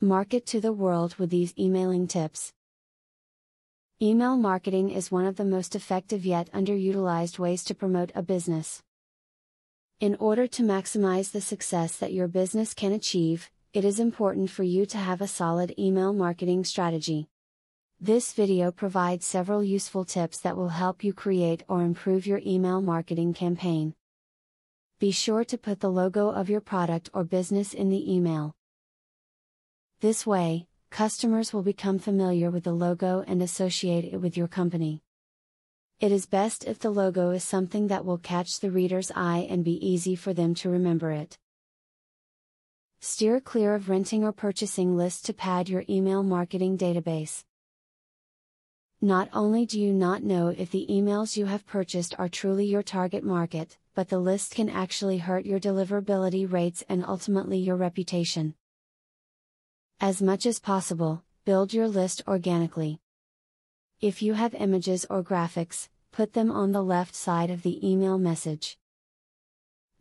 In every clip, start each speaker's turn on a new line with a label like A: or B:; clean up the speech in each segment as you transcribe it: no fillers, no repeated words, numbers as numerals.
A: Market to the world with these emailing tips. Email marketing is one of the most effective yet underutilized ways to promote a business. In order to maximize the success that your business can achieve, it is important for you to have a solid email marketing strategy. This video provides several useful tips that will help you create or improve your email marketing campaign. Be sure to put the logo of your product or business in the email. This way, customers will become familiar with the logo and associate it with your company. It is best if the logo is something that will catch the reader's eye and be easy for them to remember it. Steer clear of renting or purchasing lists to pad your email marketing database. Not only do you not know if the emails you have purchased are truly your target market, but the list can actually hurt your deliverability rates and ultimately your reputation. As much as possible, build your list organically. If you have images or graphics, put them on the left side of the email message.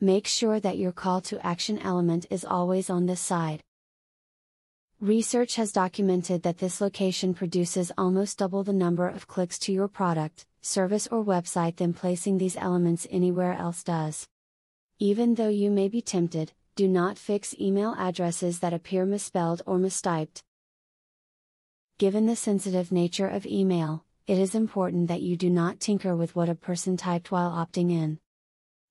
A: Make sure that your call to action element is always on this side. Research has documented that this location produces almost double the number of clicks to your product, service or website than placing these elements anywhere else does. Even though you may be tempted, do not fix email addresses that appear misspelled or mistyped. Given the sensitive nature of email, it is important that you do not tinker with what a person typed while opting in.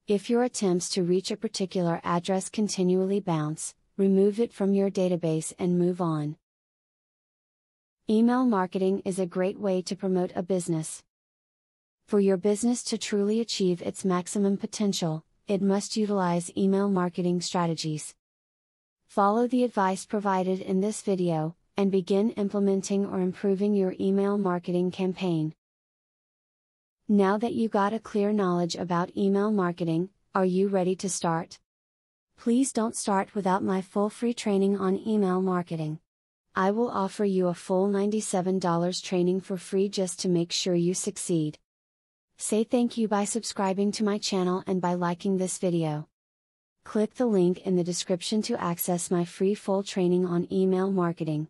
A: If your attempts to reach a particular address continually bounce, remove it from your database and move on. Email marketing is a great way to promote a business. For your business to truly achieve its maximum potential, it must utilize email marketing strategies. Follow the advice provided in this video, and begin implementing or improving your email marketing campaign. Now that you got a clear knowledge about email marketing, are you ready to start? Please don't start without my full free training on email marketing. I will offer you a full $97 training for free just to make sure you succeed. Say thank you by subscribing to my channel and by liking this video. Click the link in the description to access my free full training on email marketing.